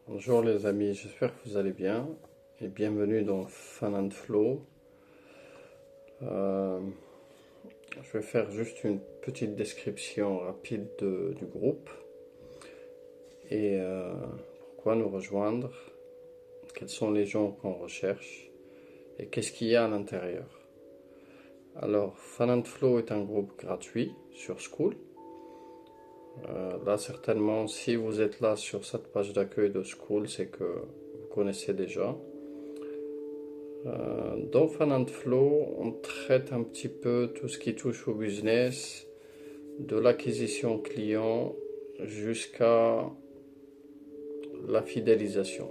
Bonjour les amis, j'espère que vous allez bien et bienvenue dans Fun and Flow. Euh, je vais faire juste une petite description rapide du groupe et pourquoi nous rejoindre, quels sont les gens qu'on recherche et qu'est-ce qu'il y a à l'intérieur. Alors, Fun and Flow est un groupe gratuit sur School. Là, certainement, si vous êtes là sur cette page d'accueil de School, c'est que vous connaissez déjà. Dans Fun and Flow, on traite un petit peu tout ce qui touche au business, de l'acquisition client jusqu'à la fidélisation.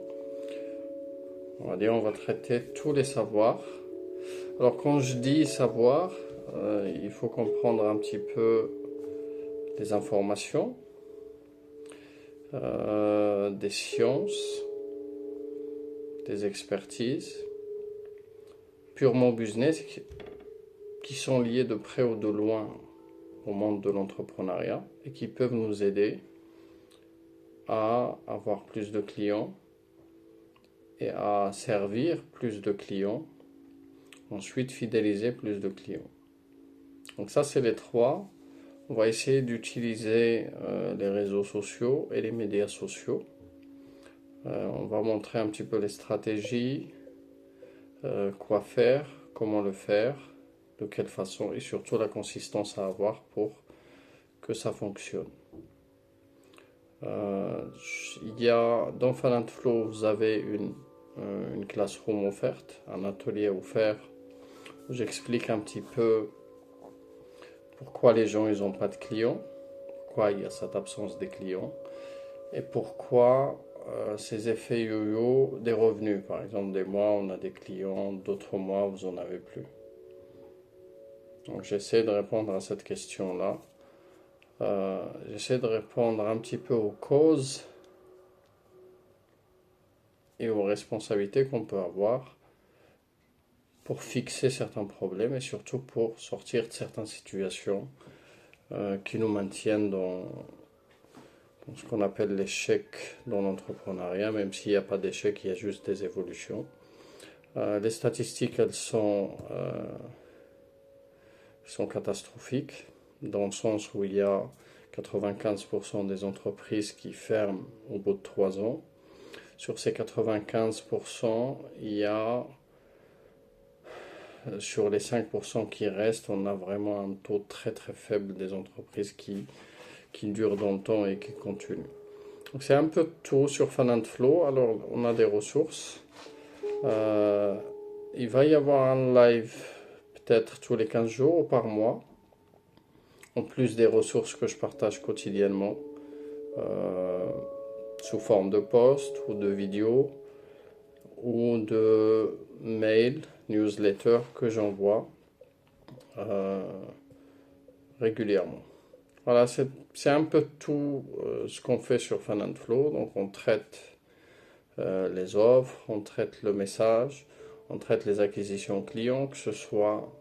On va traiter tous les savoirs. Alors quand je dis savoir, il faut comprendre un petit peu les informations, des sciences, des expertises, purement business, qui sont liées de près ou de loin au monde de l'entrepreneuriat et qui peuvent nous aider à avoir plus de clients et à servir plus de clients, ensuite fidéliser plus de clients. Donc ça, c'est les trois. On va essayer d'utiliser les réseaux sociaux et les médias sociaux. On va montrer un petit peu les stratégies, quoi faire, comment le faire, de quelle façon et surtout la consistance à avoir pour que ça fonctionne. Dans Fun and Flow, vous avez une classroom offerte, un atelier offert où j'explique un petit peu pourquoi les gens n'ont pas de clients, pourquoi il y a cette absence des clients et pourquoi ces effets yo-yo des revenus. Par exemple, des mois on a des clients, d'autres mois vous n'en avez plus. Donc j'essaie de répondre à cette question-là. J'essaie de répondre un petit peu aux causes et aux responsabilités qu'on peut avoir pour fixer certains problèmes et surtout pour sortir de certaines situations qui nous maintiennent dans ce qu'on appelle l'échec dans l'entrepreneuriat, même s'il n'y a pas d'échec, il y a juste des évolutions. Les statistiques, elles sont catastrophiques, dans le sens où il y a 95% des entreprises qui ferment au bout de 3 ans. Sur ces 95%, il y a sur les 5% qui restent, on a vraiment un taux très très faible des entreprises qui durent dans le temps et qui continuent. Donc c'est un peu tout sur Fun and Flow. Alors on a des ressources. Il va y avoir un live peut-être tous les 15 jours ou par mois, en plus des ressources que je partage quotidiennement, sous forme de posts ou de vidéos ou de mails, newsletters que j'envoie régulièrement. Voilà, c'est un peu tout ce qu'on fait sur Fun and Flow. Donc on traite les offres, on traite le message, on traite les acquisitions clients, que ce soit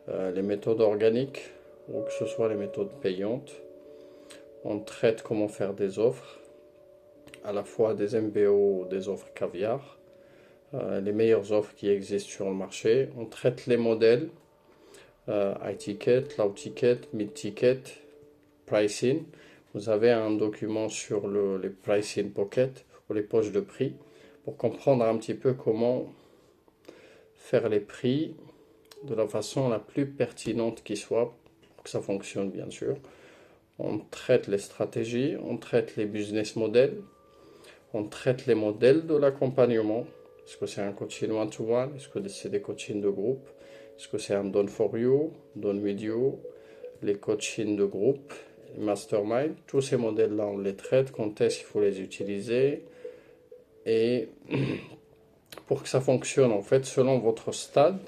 les méthodes organiques ou que ce soit les méthodes payantes. On traite comment faire des offres, à la fois des MBO ou des offres caviar, les meilleures offres qui existent sur le marché. On traite les modèles, high ticket, low ticket, mid ticket, pricing. Vous avez un document sur les pricing pocket ou les poches de prix pour comprendre un petit peu comment faire les prix de la façon la plus pertinente qui soit pour que ça fonctionne bien sûr. On traite les stratégies, on traite les business models, on traite les modèles de l'accompagnement. Est-ce que c'est un coaching one-to-one? Est-ce que c'est des coachings de groupe? Est-ce que c'est un done for you, done with you, les coachings de groupe, les mastermind? Tous ces modèles-là, on les traite, quand est-ce qu'il faut les utiliser et pour que ça fonctionne en fait selon votre stade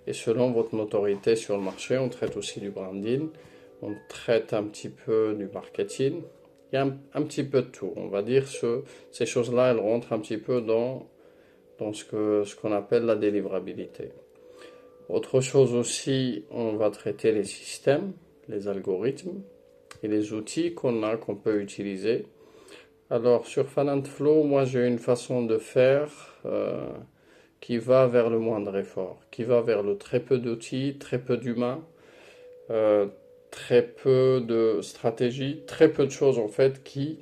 et selon votre notoriété sur le marché. On traite aussi du branding, on traite un petit peu du marketing. Il y a un petit peu de tout. On va dire que ces choses-là, elles rentrent un petit peu dans ce qu'on appelle la délivrabilité. Autre chose aussi, on va traiter les systèmes, les algorithmes et les outils qu'on peut utiliser Alors sur Fanantflow, moi j'ai une façon de faire qui va vers le moindre effort, qui va vers le très peu d'outils, très peu d'humains, euh, très peu de stratégie, très peu de choses en fait qui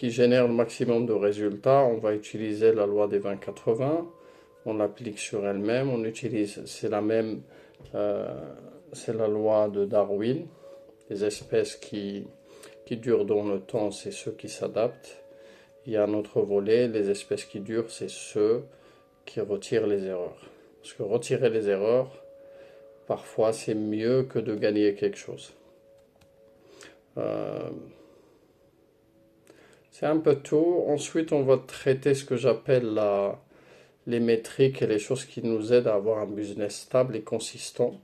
génèrent le maximum de résultats. On va utiliser la loi des 20-80, on l'applique sur elle-même, on utilise, c'est la même, euh, c'est la loi de Darwin, les espèces qui durent dans le temps, c'est ceux qui s'adaptent. Il y a un autre volet, les espèces qui durent, c'est ceux qui retirent les erreurs. Parce que retirer les erreurs, parfois, c'est mieux que de gagner quelque chose. Euh, c'est un peu tout. Ensuite, on va traiter ce que j'appelle les métriques et les choses qui nous aident à avoir un business stable et consistant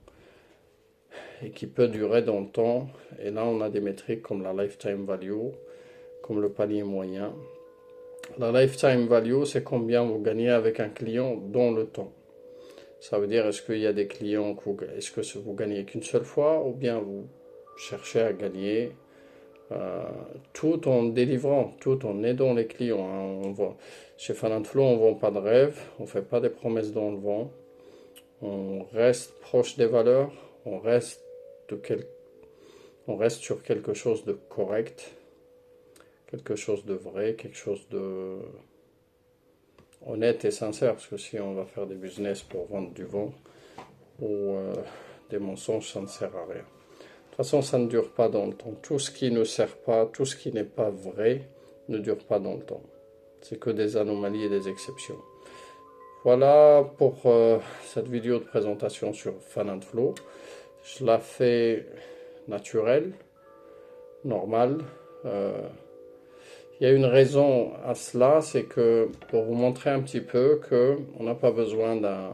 et qui peut durer dans le temps. Et là, on a des métriques comme la lifetime value, comme le panier moyen. La lifetime value, c'est combien vous gagnez avec un client dans le temps. Ça veut dire, est-ce qu'il y a des clients, est-ce que vous gagnez qu'une seule fois ou bien vous cherchez à gagner tout en délivrant, tout en aidant les clients. Chez Fanantflow, on ne vend pas de rêve, on ne fait pas des promesses dans le vent, on reste proche des valeurs, on reste sur quelque chose de correct, quelque chose de vrai, quelque chose de honnête et sincère, parce que si on va faire des business pour vendre du vent ou des mensonges, ça ne sert à rien. De toute façon, ça ne dure pas dans le temps. Tout ce qui ne sert pas, tout ce qui n'est pas vrai, ne dure pas dans le temps. C'est que des anomalies et des exceptions. Voilà pour cette vidéo de présentation sur Fanantflow. Je la fais naturelle, normale. Il y a une raison à cela, c'est que pour vous montrer un petit peu que on n'a pas besoin d'un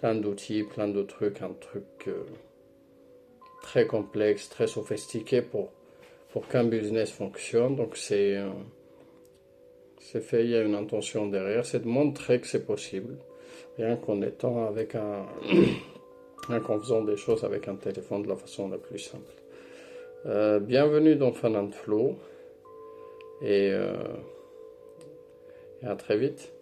plein d'outils, plein de trucs, un truc très complexe, très sophistiqué pour qu'un business fonctionne. Donc c'est fait, il y a une intention derrière, c'est de montrer que c'est possible, rien qu'en étant avec rien qu'en faisant des choses avec un téléphone de la façon la plus simple. Bienvenue dans Fanantflow et à très vite.